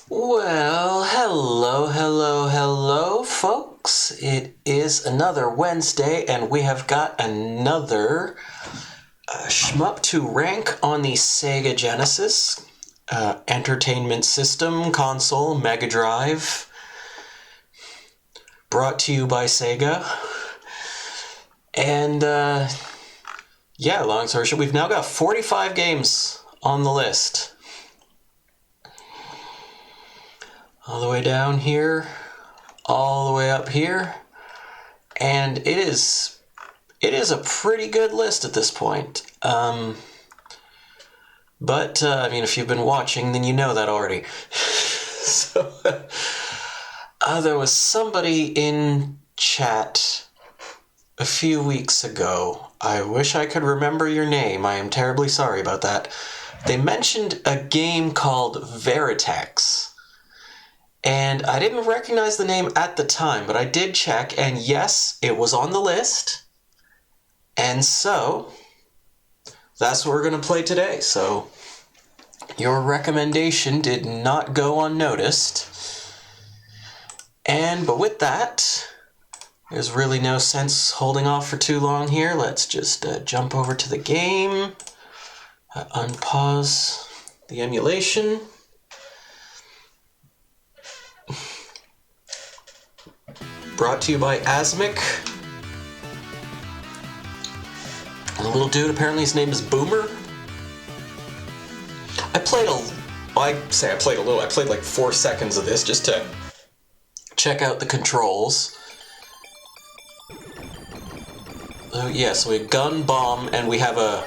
Well, hello, folks. It is another Wednesday, and we have got another shmup to rank on the Sega Genesis Entertainment System console Mega Drive, brought to you by Sega. And yeah, long story short, we've now got 45 games on the list. All the way down here, all the way up here, and it is a pretty good list at this point. But I mean, if you've been watching, then you know that already. So there was somebody in chat a few weeks ago. I wish I could remember your name. I am terribly sorry about that. They mentioned a game called Verytex. And I didn't recognize the name at the time, but I did check, and yes, it was on the list. And so, that's what we're going to play today. So, your recommendation did not go unnoticed. But with that, there's really no sense holding off for too long here. Let's just jump over to the game, unpause the emulation. Brought to you by Asmic. And a little dude, apparently his name is Boomer. I played like 4 seconds of this just to check out the controls. Oh yeah, so we have gun, bomb, and we have a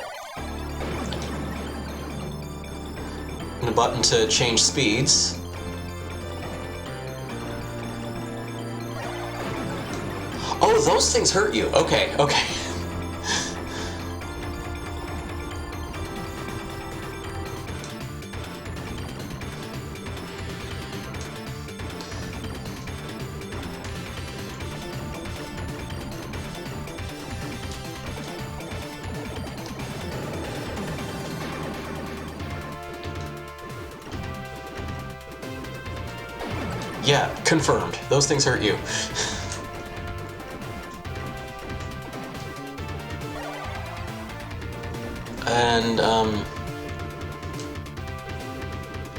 button to change speeds. Oh, those things hurt you. Okay. Yeah, confirmed. Those things hurt you. And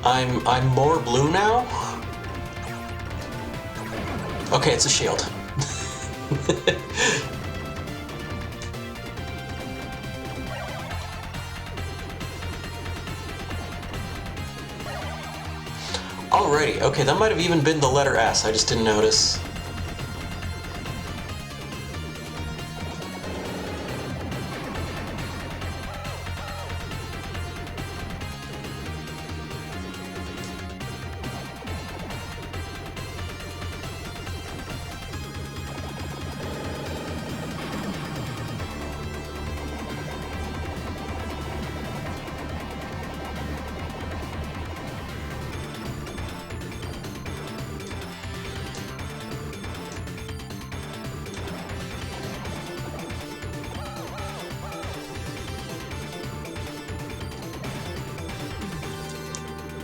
I'm more blue now. Okay, it's a shield. Alrighty, okay, that might have even been the letter S, I just didn't notice.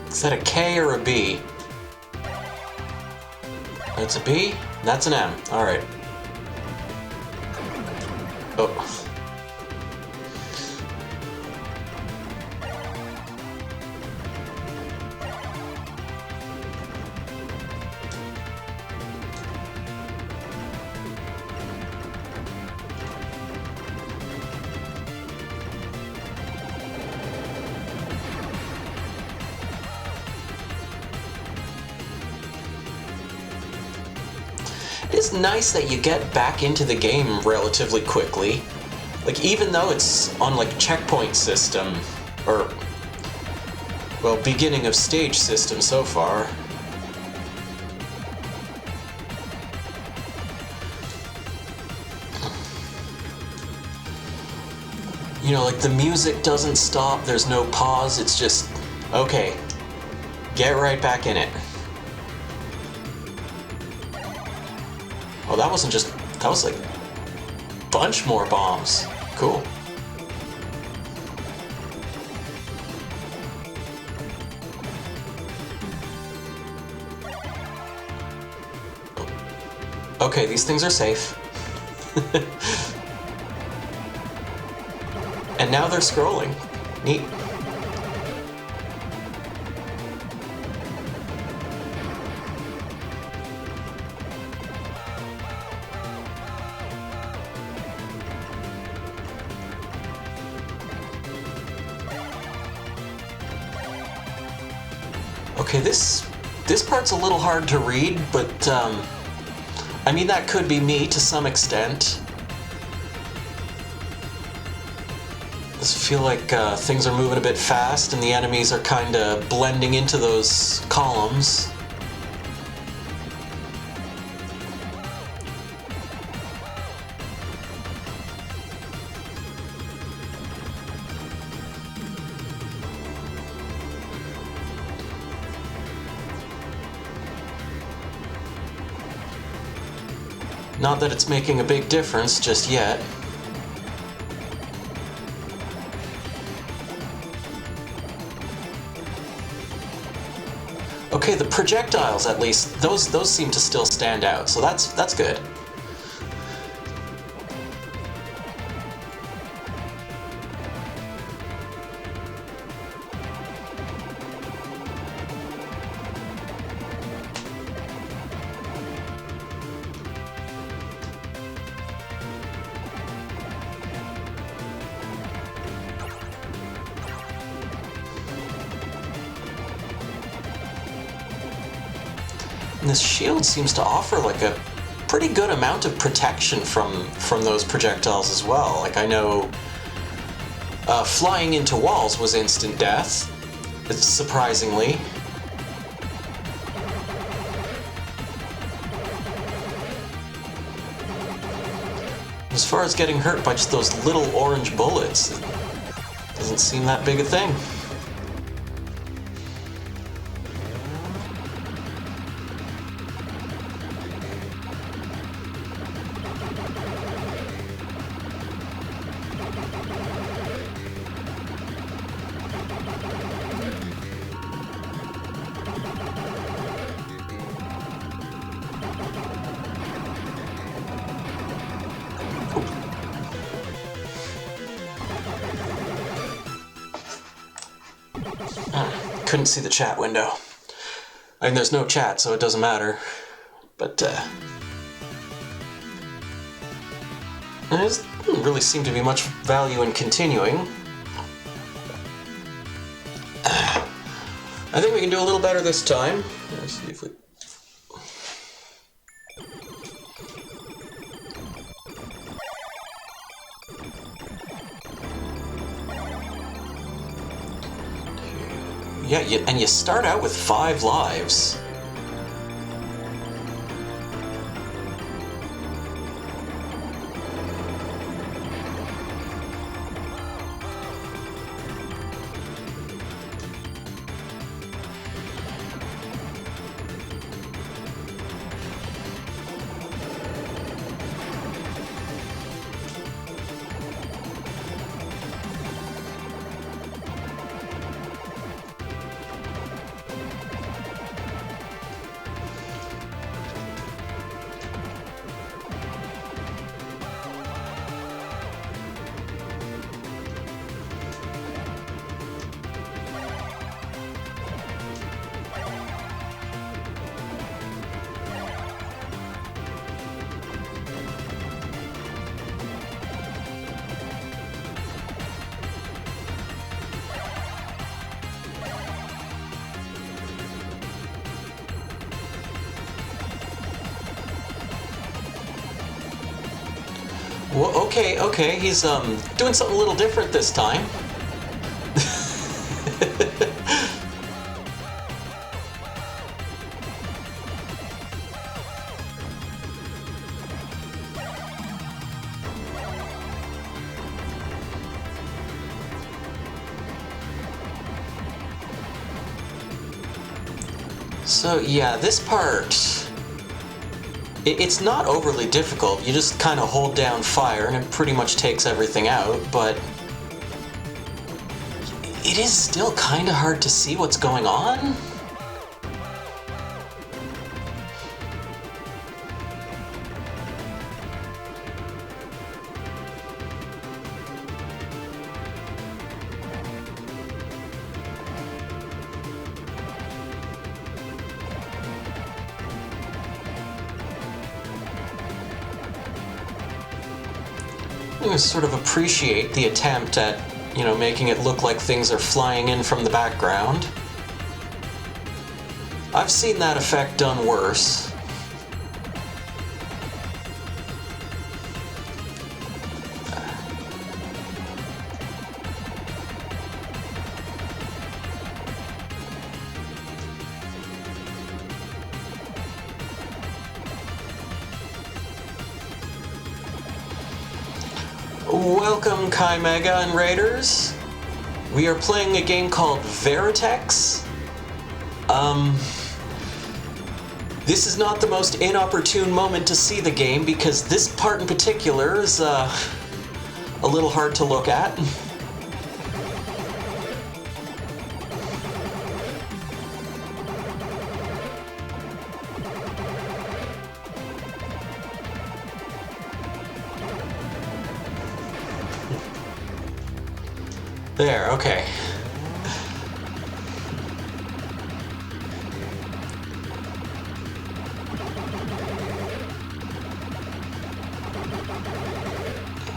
Is that a K or a B? That's a B? That's an M. Alright. Oh. It's nice that you get back into the game relatively quickly. Like, even though it's on, like, checkpoint system, or, well, beginning of stage system so far. You know, like, the music doesn't stop, there's no pause, it's just, okay, get right back in it. Oh, that wasn't just, that was like a bunch more bombs. Cool. Okay, these things are safe. And now they're scrolling. Neat. Okay, this part's a little hard to read, but I mean, that could be me to some extent. I feel like things are moving a bit fast and the enemies are kind of blending into those columns. Not that it's making a big difference just yet. Okay, the projectiles, at least, those seem to still stand out, so that's good. And this shield seems to offer like a pretty good amount of protection from those projectiles as well. Like, I know flying into walls was instant death, surprisingly. As far as getting hurt by just those little orange bullets, it doesn't seem that big a thing. Couldn't see the chat window. I mean, there's no chat, so it doesn't matter. But, there doesn't really seem to be much value in continuing. I think we can do a little better this time. Let's see if we... Yeah, and you start out with 5 lives. Well, okay, he's doing something a little different this time. So yeah, this part, it's not overly difficult. You just kind of hold down fire and it pretty much takes everything out, but it is still kind of hard to see what's going on. I sort of appreciate the attempt at, making it look like things are flying in from the background. I've seen that effect done worse. Welcome, Kai Mega and Raiders. We are playing a game called Verytex. This is not the most inopportune moment to see the game because this part in particular is a little hard to look at. There, okay.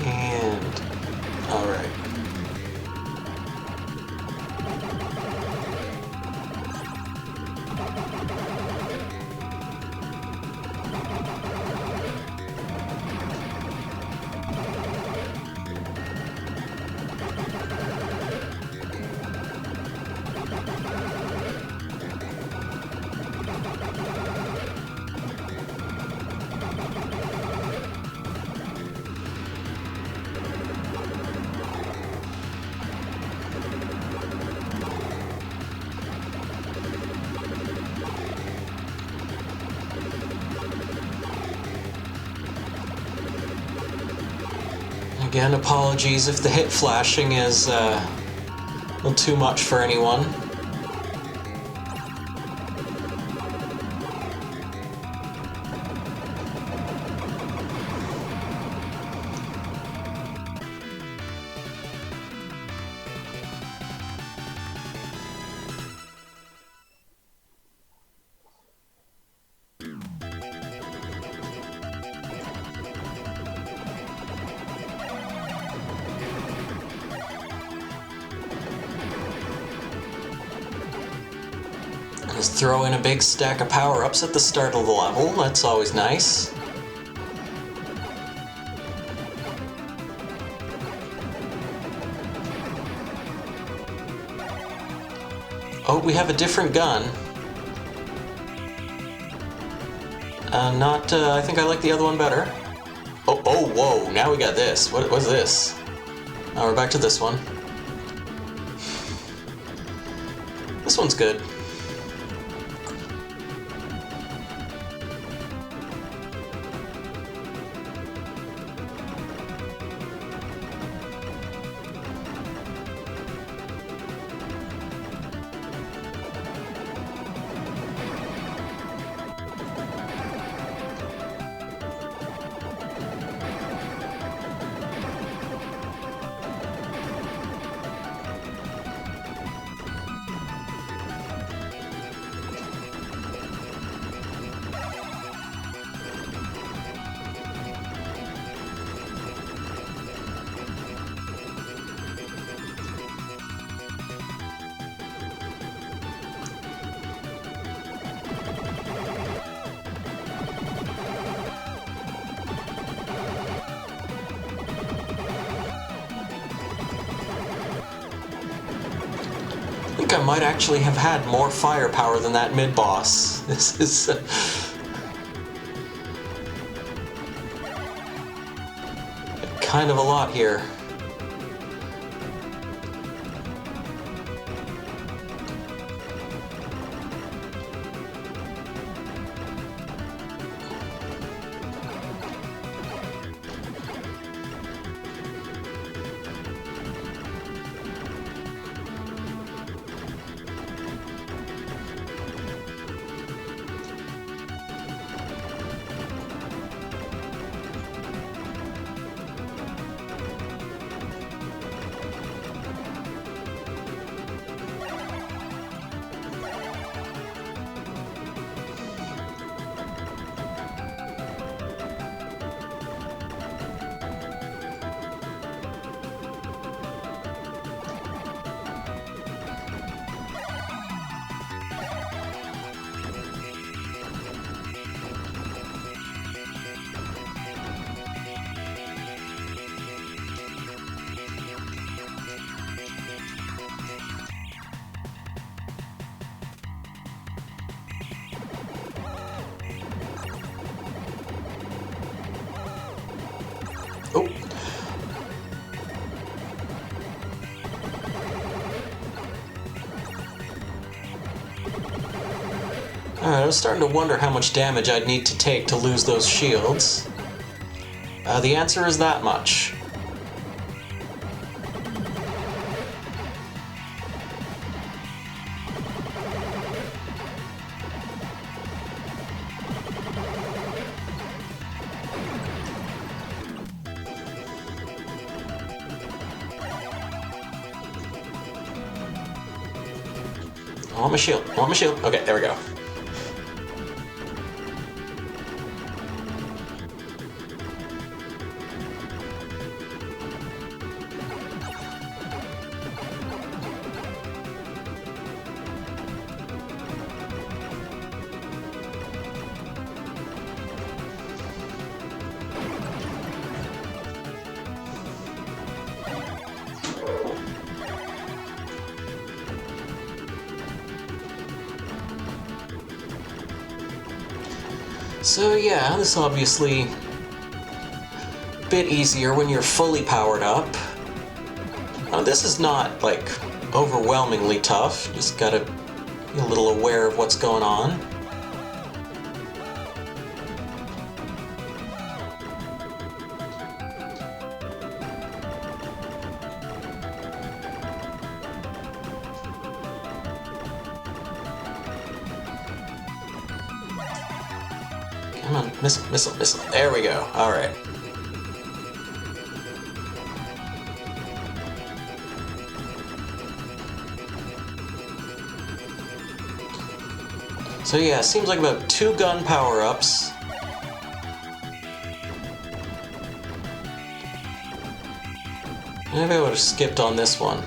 And, all right. Again, apologies if the hit flashing is a little too much for anyone. Just throw in a big stack of power-ups at the start of the level. That's always nice. Oh, we have a different gun. I think I like the other one better. Oh, whoa, now we got this. What was this? Oh, we're back to this one. This one's good. I think I might actually have had more firepower than that mid-boss. This is... kind of a lot here. Alright, I was starting to wonder how much damage I'd need to take to lose those shields. The answer is that much. I want my shield. I want my shield. Okay, there we go. So yeah, this obviously a bit easier when you're fully powered up. This is not, like, overwhelmingly tough. Just gotta be a little aware of what's going on. Come on, missile, missile, missile. There we go. Alright. So yeah, seems like about 2 gun power-ups. Maybe I would have skipped on this one.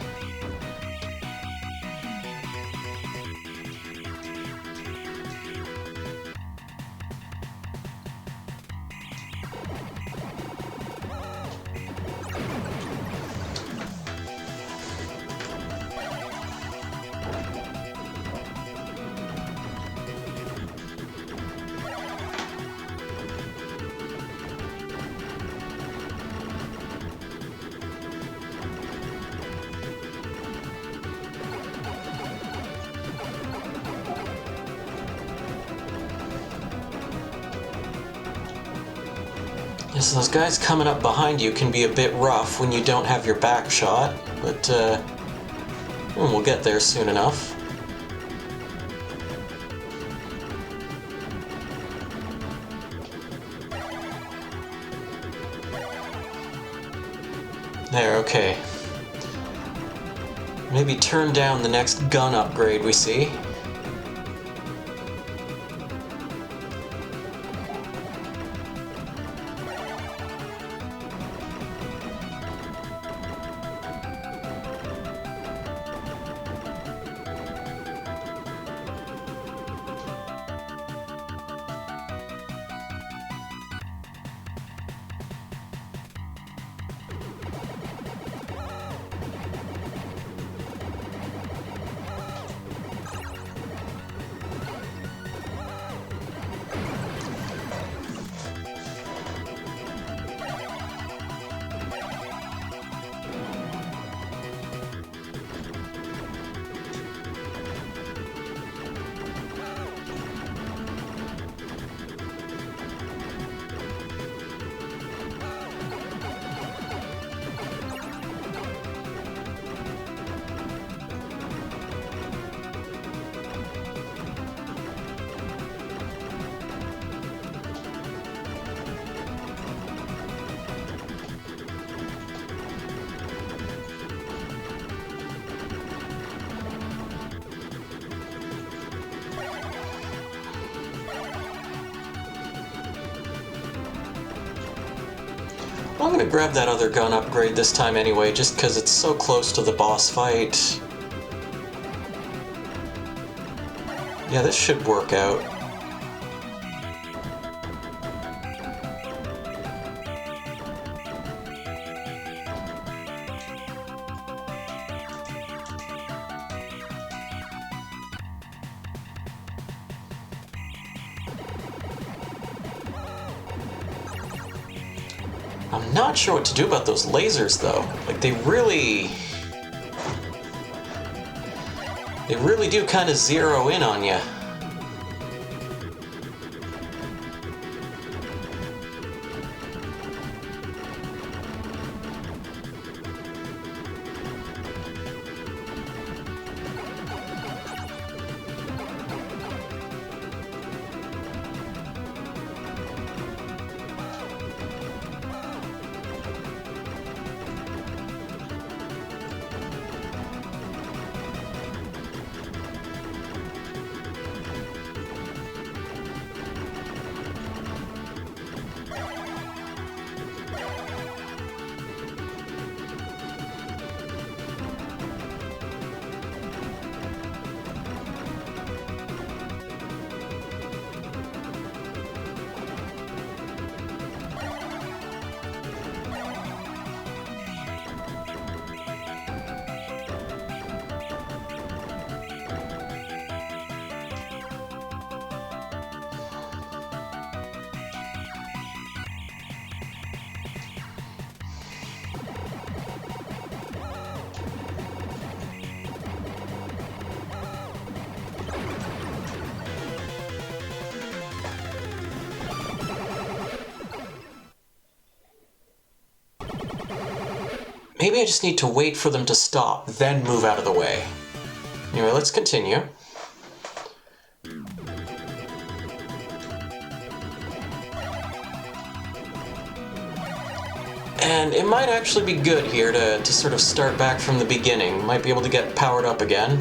Yes, those guys coming up behind you can be a bit rough when you don't have your back shot, but we'll get there soon enough. There, okay. Maybe turn down the next gun upgrade we see. I'm gonna grab that other gun upgrade this time anyway, just because it's so close to the boss fight. Yeah, this should work out. I'm not sure what to do about those lasers, though. Like, they really do kind of zero in on you. maybe I just need to wait for them to stop, then move out of the way. Anyway, let's continue. And it might actually be good here to sort of start back from the beginning. Might be able to get powered up again.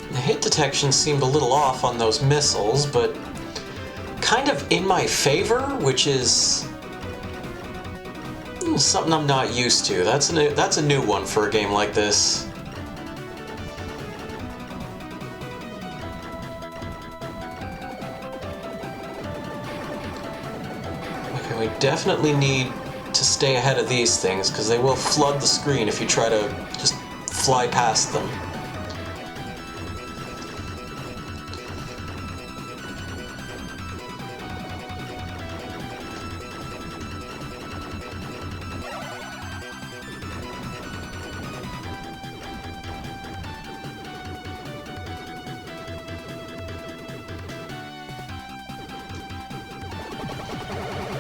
The hit detection seemed a little off on those missiles, but kind of in my favor, which is something I'm not used to. That's a new one for a game like this. Okay, we definitely need to stay ahead of these things, because they will flood the screen if you try to just fly past them.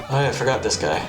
Oh yeah, I forgot this guy.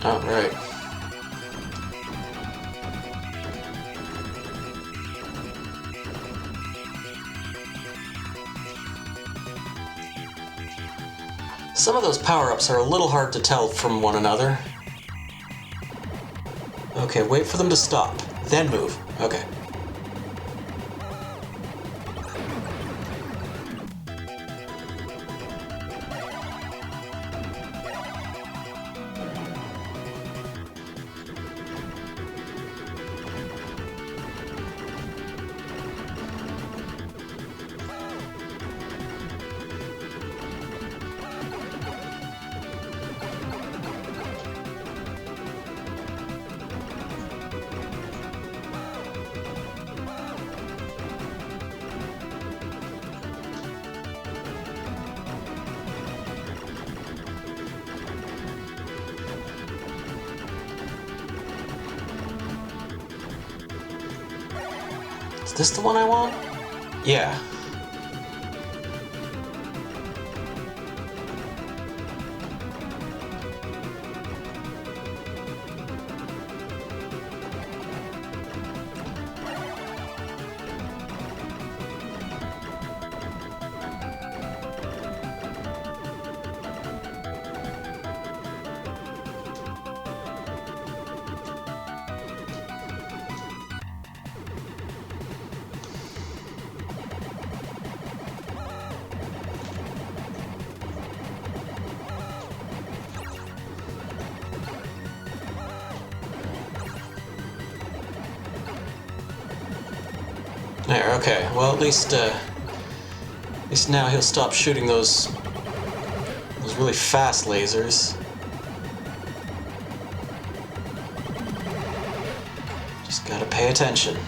Oh, right. Some of those power-ups are a little hard to tell from one another. Okay, wait for them to stop, then move. Okay. Is this the one I want? Yeah. There, okay. Well, at least now he'll stop shooting those really fast lasers. Just gotta pay attention.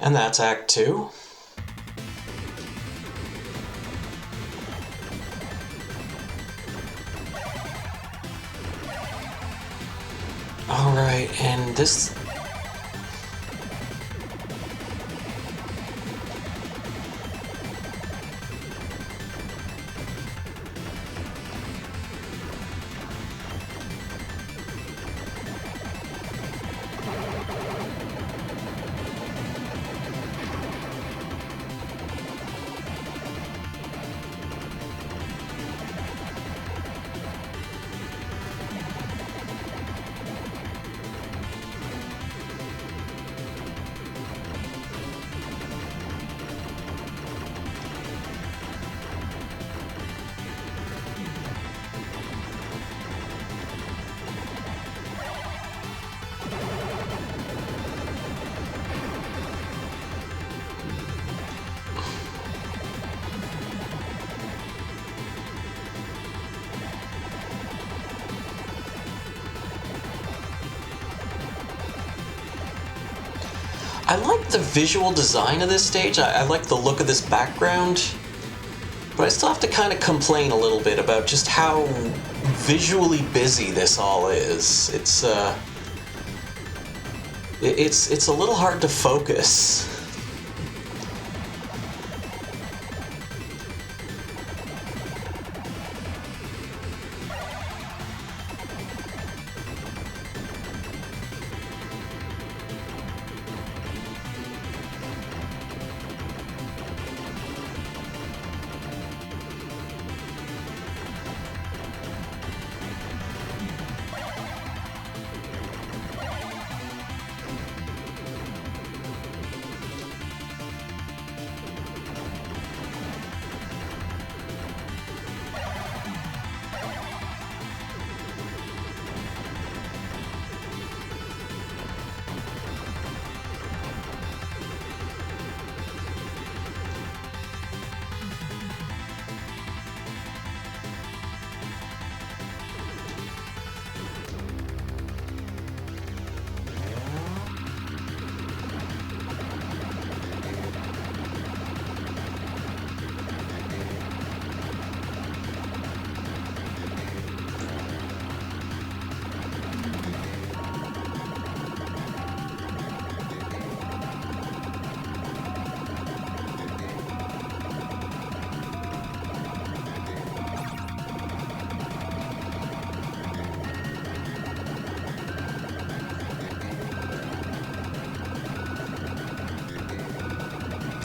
And that's Act 2. Alright, and this... I like the visual design of this stage. I like the look of this background. But I still have to kind of complain a little bit about just how visually busy this all is. It's a little hard to focus.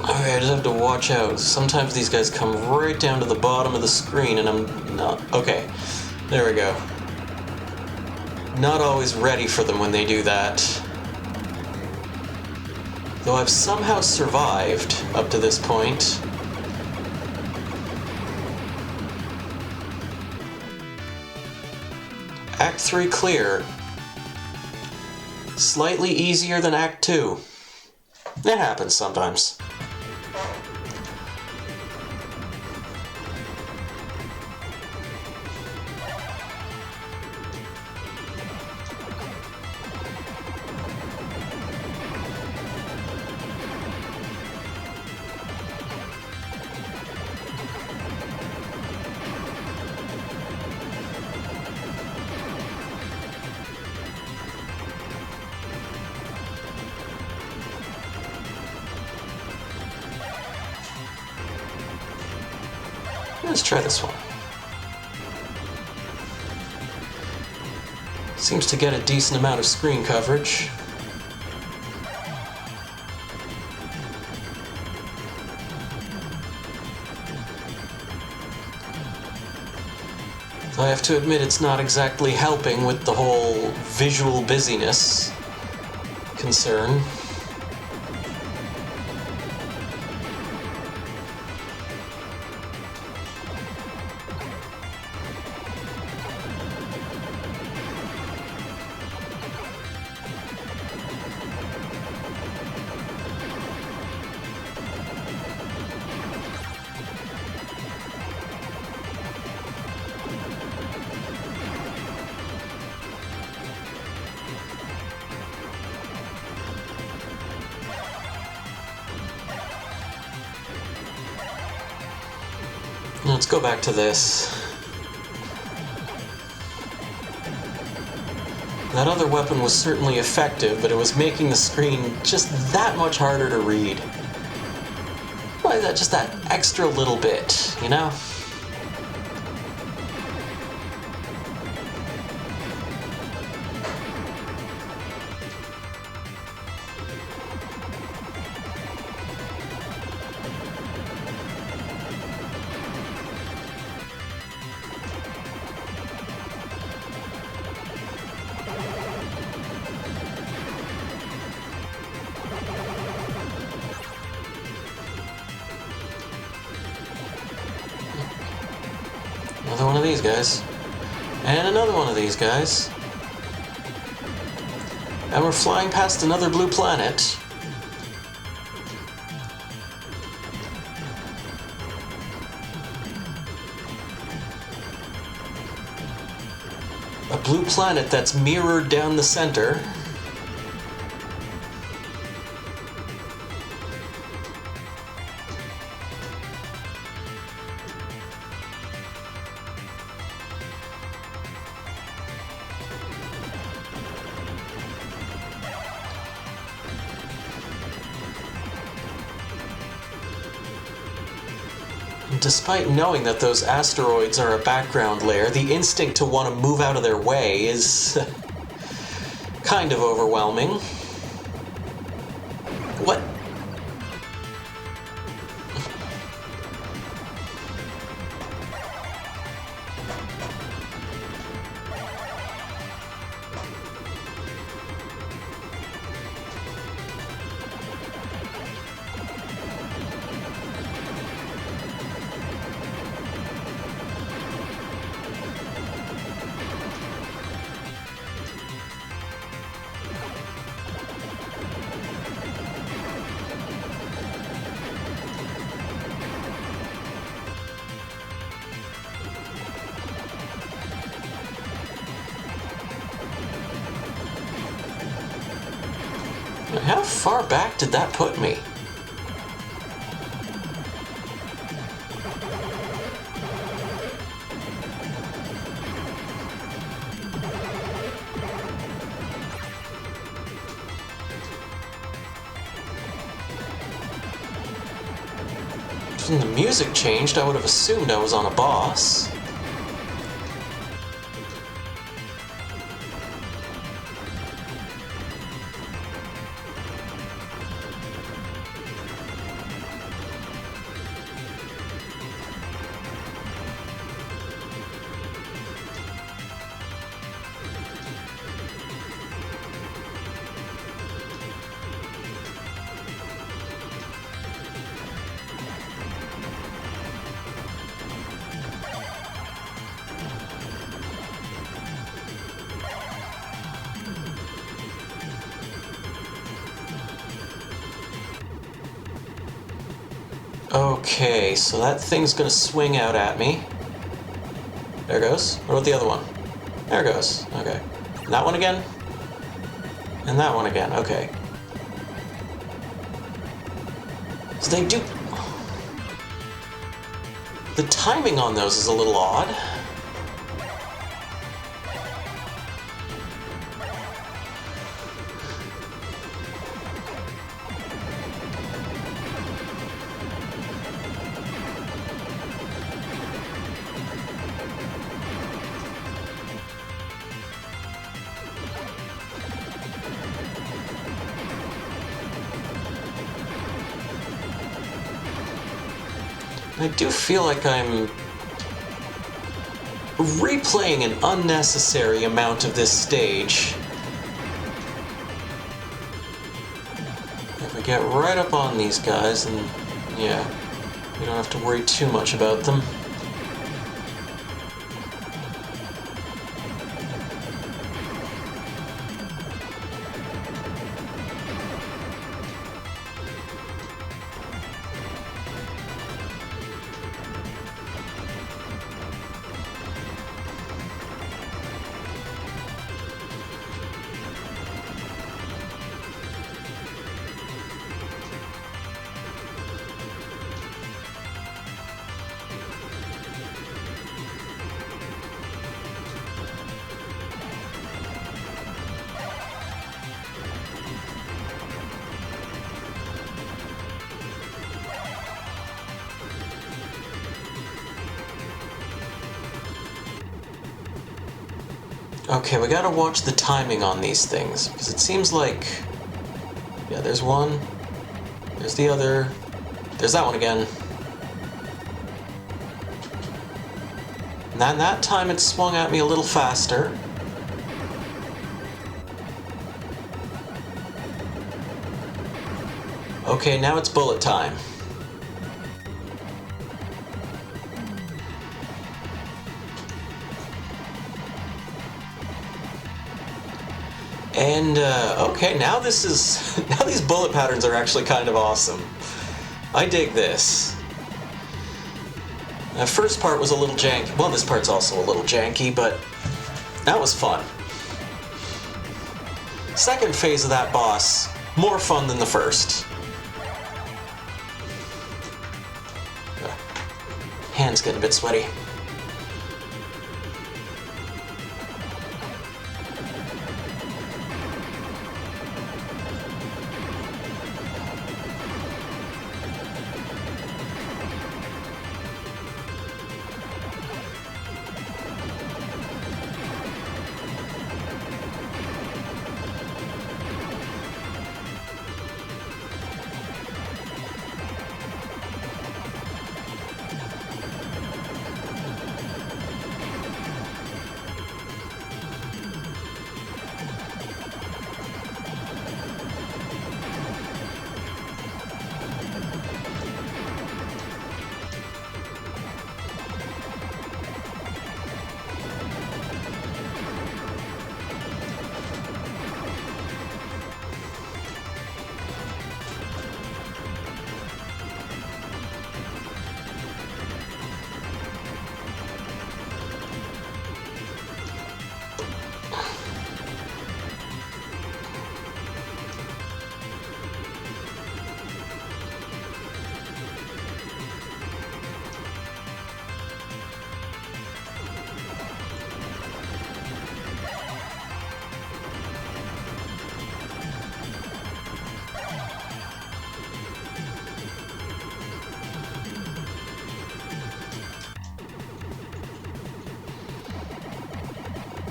Okay, I just have to watch out. Sometimes these guys come right down to the bottom of the screen and I'm not... Okay, there we go. Not always ready for them when they do that. Though I've somehow survived up to this point. Act 3 clear. Slightly easier than Act 2. It happens sometimes. Let's try this one. Seems to get a decent amount of screen coverage. I have to admit it's not exactly helping with the whole visual busyness concern. Let's go back to this. That other weapon was certainly effective, but it was making the screen just that much harder to read. Why, just that extra little bit, you know? Another one of these guys. And another one of these guys. And we're flying past another blue planet. A blue planet that's mirrored down the center. Despite knowing that those asteroids are a background layer, the instinct to want to move out of their way is kind of overwhelming. What? How far back did that put me? When the music changed, I would have assumed I was on a boss. Okay, so that thing's gonna swing out at me. There it goes. What about the other one? There it goes. Okay. And that one again? And that one again. Okay. So they do... The timing on those is a little odd. I do feel like I'm replaying an unnecessary amount of this stage. If we get right up on these guys, then yeah, we don't have to worry too much about them. Okay, we gotta watch the timing on these things, because it seems like... Yeah, there's one, there's the other, there's that one again. And then that time it swung at me a little faster. Okay, now it's bullet time. And, okay, now this is... Now these bullet patterns are actually kind of awesome. I dig this. The first part was a little janky. Well, this part's also a little janky, but that was fun. Second phase of that boss, more fun than the first. Hands getting a bit sweaty.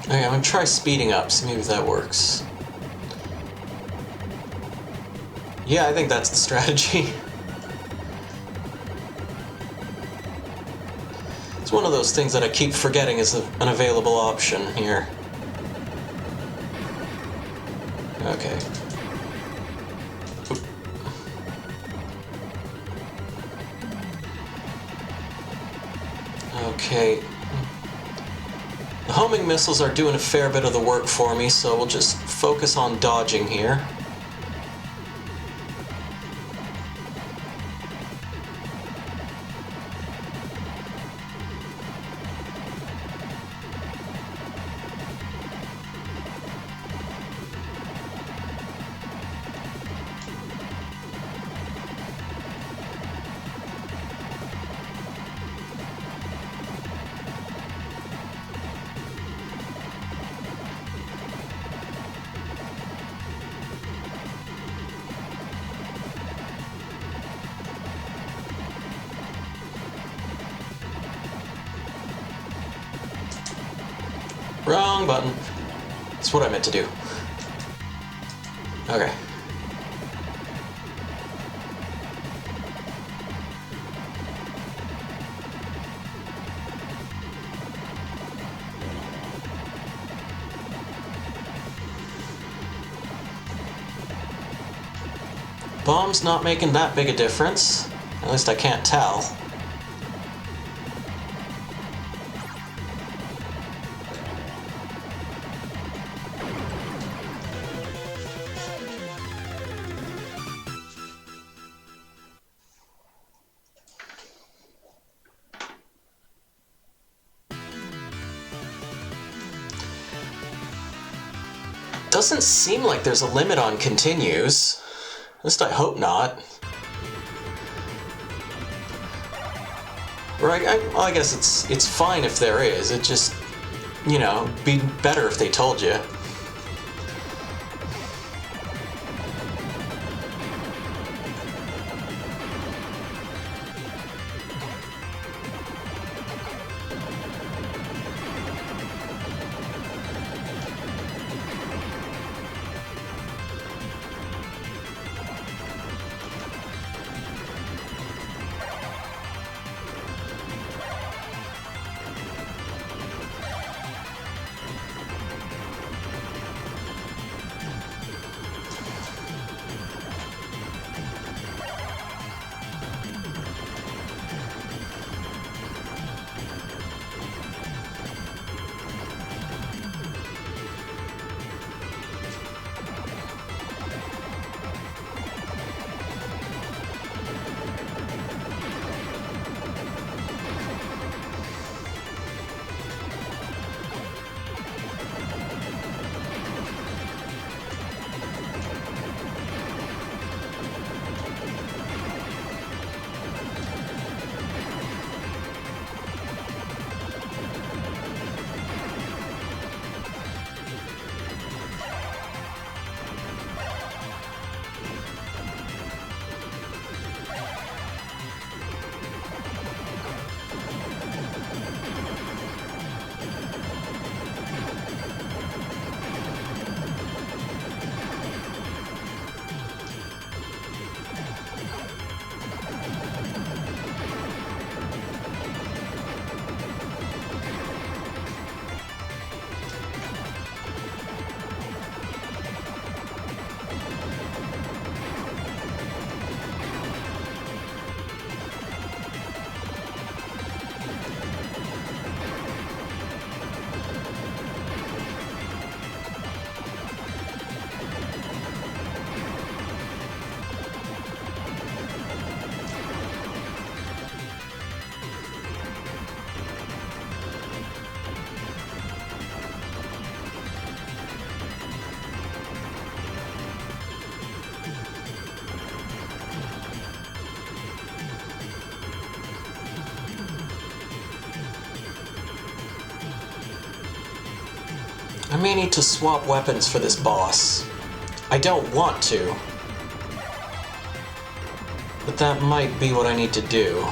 Okay, I'm gonna try speeding up, see maybe if that works. Yeah, I think that's the strategy. It's one of those things that I keep forgetting is an available option here. Okay. Oop. Okay. The homing missiles are doing a fair bit of the work for me, so we'll just focus on dodging here. Wrong button. That's what I meant to do. Okay. Bomb's not making that big a difference. At least I can't tell. Doesn't seem like there's a limit on continues. At least I hope not. Right, well, I guess it's fine if there is. It just, you know, be better if they told you. I may need to swap weapons for this boss. I don't want to, but that might be what I need to do.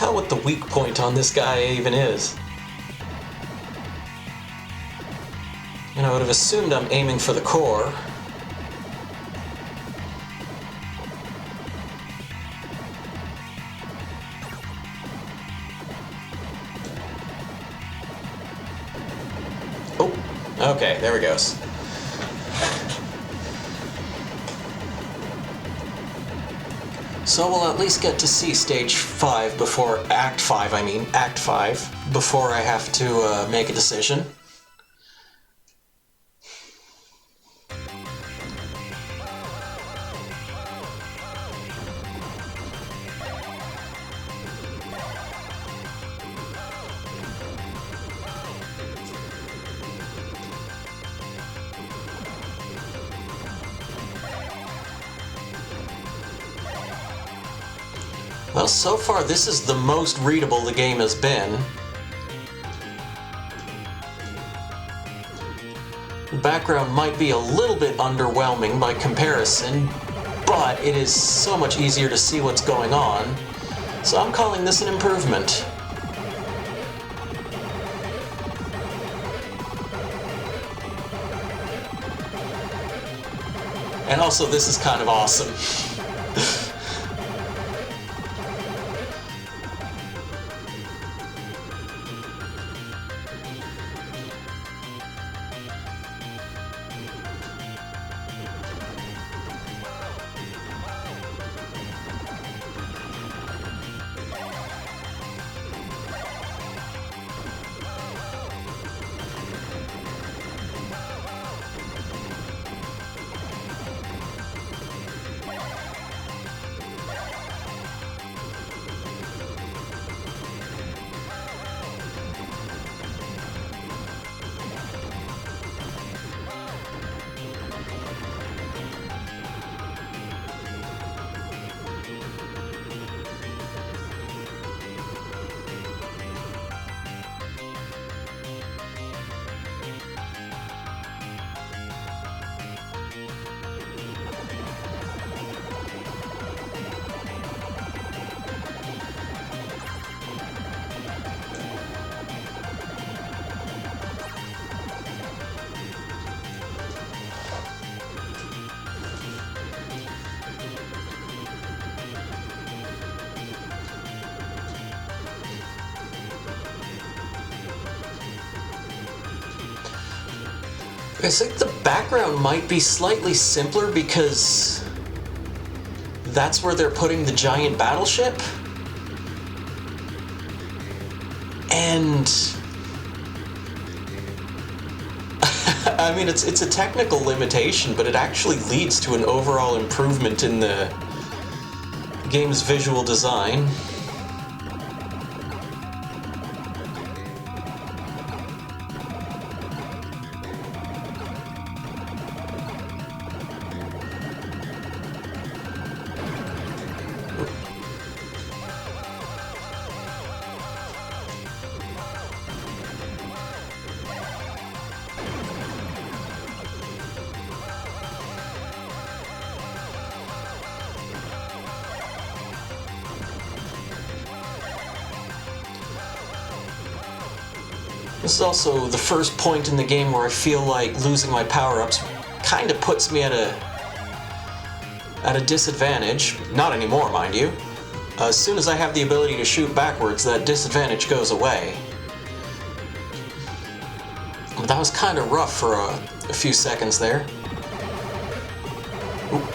tell what the weak point on this guy even is. And I would have assumed I'm aiming for the core. Oh, okay, there he goes. So we'll at least get to see stage 5 before Act 5, Act 5, before I have to make a decision. Well, so far this is the most readable the game has been. The background might be a little bit underwhelming by comparison, but it is so much easier to see what's going on, so I'm calling this an improvement. And also, this is kind of awesome. I think the background might be slightly simpler because that's where they're putting the giant battleship. And I mean, it's a technical limitation, but it actually leads to an overall improvement in the game's visual design. This is also the first point in the game where I feel like losing my power-ups kind of puts me at a disadvantage. Not anymore, mind you. As soon as I have the ability to shoot backwards, that disadvantage goes away. But that was kind of rough for a few seconds there. Ooh.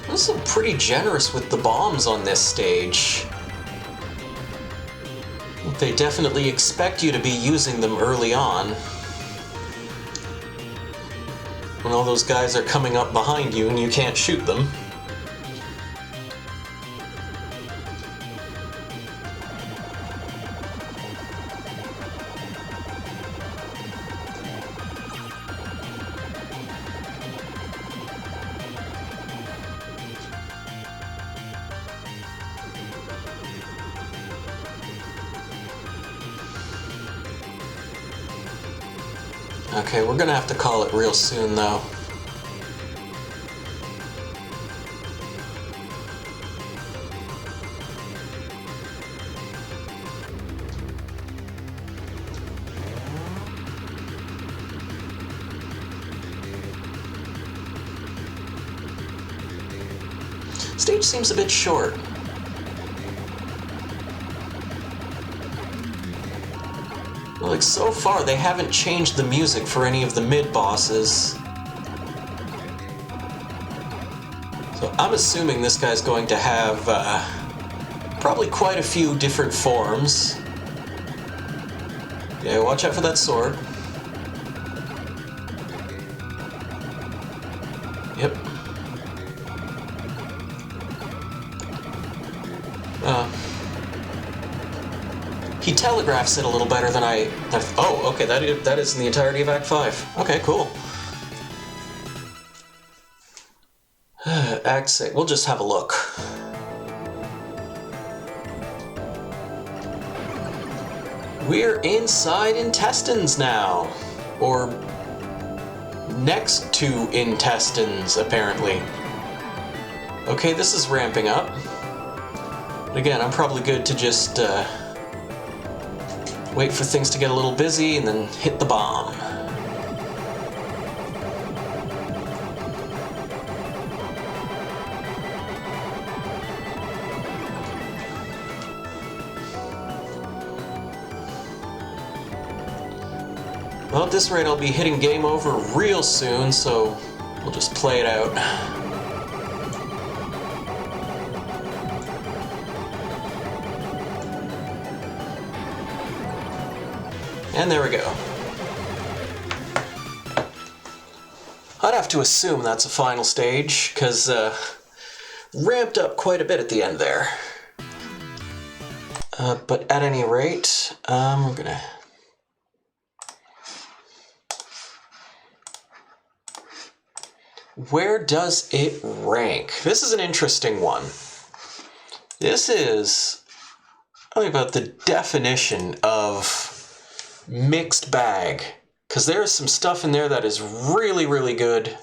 This is pretty generous with the bombs on this stage. They definitely expect you to be using them early on. When all those guys are coming up behind you and you can't shoot them. Okay, we're gonna have to call it real soon, though. Stage seems a bit short. Like, so far, they haven't changed the music for any of the mid-bosses. So I'm assuming this guy's going to have probably quite a few different forms. Yeah, watch out for that sword. Yep. He telegraphs it a little better than I... Oh, okay, that is in the entirety of Act 5. Okay, cool. Act 6. We'll just have a look. We're inside intestines now. Or next to intestines, apparently. Okay, this is ramping up. Again, I'm probably good to just wait for things to get a little busy and then hit the bomb. Well, at this rate, I'll be hitting game over real soon, so we'll just play it out. And there we go. I'd have to assume that's a final stage, because ramped up quite a bit at the end there. But at any rate, we're gonna... Where does it rank? This is an interesting one. This is probably about the definition of mixed bag, because there's some stuff in there that is really, really good,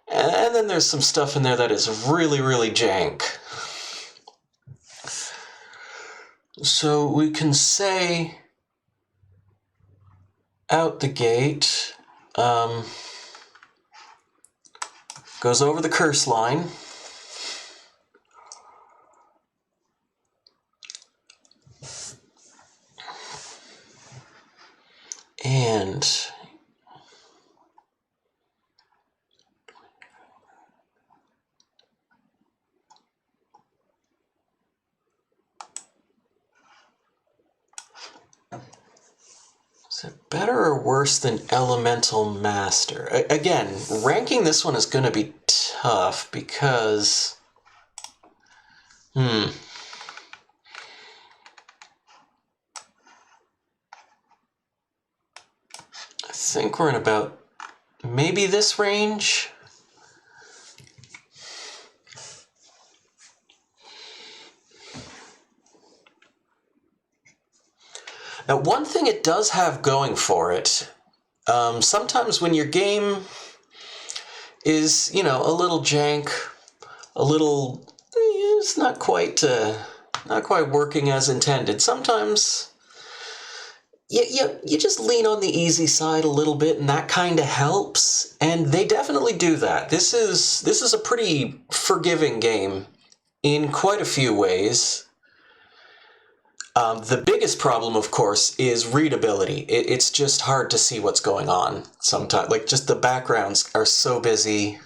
and then there's some stuff in there that is really, really jank. So we can say out the gate, goes over the curse line. And is it better or worse than Elemental Master? Again, ranking this one is going to be tough because I think we're in about maybe this range. Now, one thing it does have going for it, sometimes when your game is, you know, a little jank, a little, it's not quite working as intended. Sometimes you just lean on the easy side a little bit, and that kind of helps. And they definitely do that. This is a pretty forgiving game in quite a few ways. The biggest problem, of course, is readability. It's just hard to see what's going on sometimes. Like, just the backgrounds are so busy.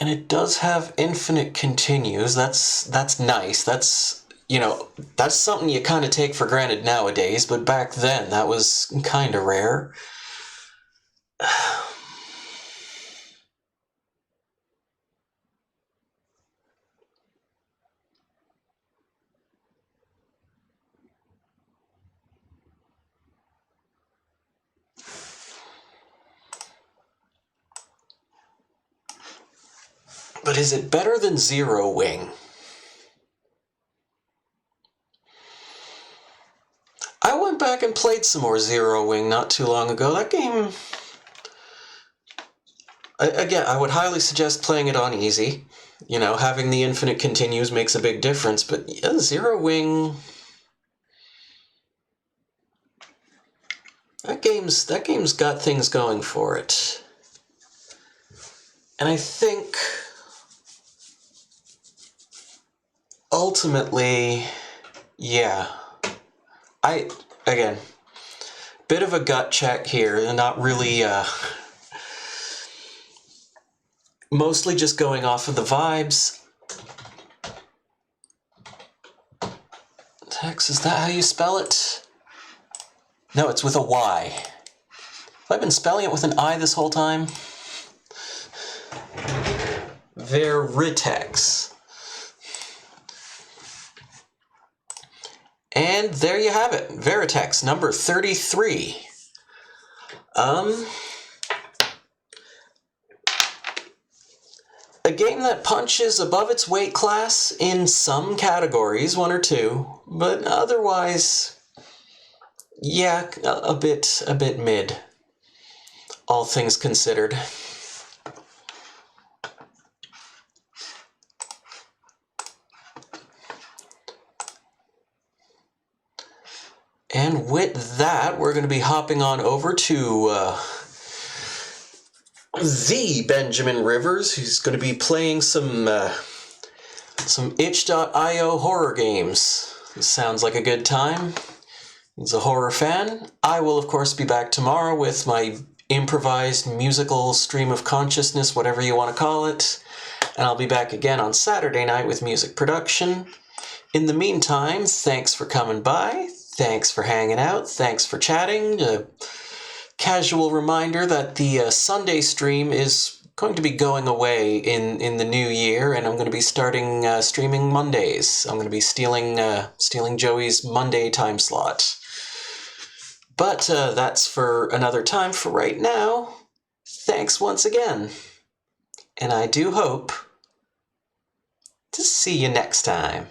And it does have infinite continues. That's nice. That's, that's something you kind of take for granted nowadays, but back then that was kind of rare. But is it better than Zero Wing? I went back and played some more Zero Wing not too long ago. That game... Again, I would highly suggest playing it on easy. Having the infinite continues makes a big difference, but yeah, Zero Wing... That game's got things going for it. And I think... ultimately, yeah. Again, bit of a gut check here, and not really, mostly just going off of the vibes. Tex, is that how you spell it? No, it's with a Y. Have I been spelling it with an I this whole time? Verytex. And there you have it, Verytex number 33. A game that punches above its weight class in some categories, one or two, but otherwise, yeah, a bit mid, all things considered. And with that, we're going to be hopping on over to the Benjamin Rivers, who's going to be playing some itch.io horror games. This sounds like a good time. He's a horror fan. I will, of course, be back tomorrow with my improvised musical stream of consciousness, whatever you want to call it. And I'll be back again on Saturday night with music production. In the meantime, thanks for coming by. Thanks for hanging out. Thanks for chatting. A casual reminder that the Sunday stream is going to be going away in the new year, and I'm going to be starting streaming Mondays. I'm going to be stealing Joey's Monday time slot. But that's for another time. For right now, thanks once again. And I do hope to see you next time.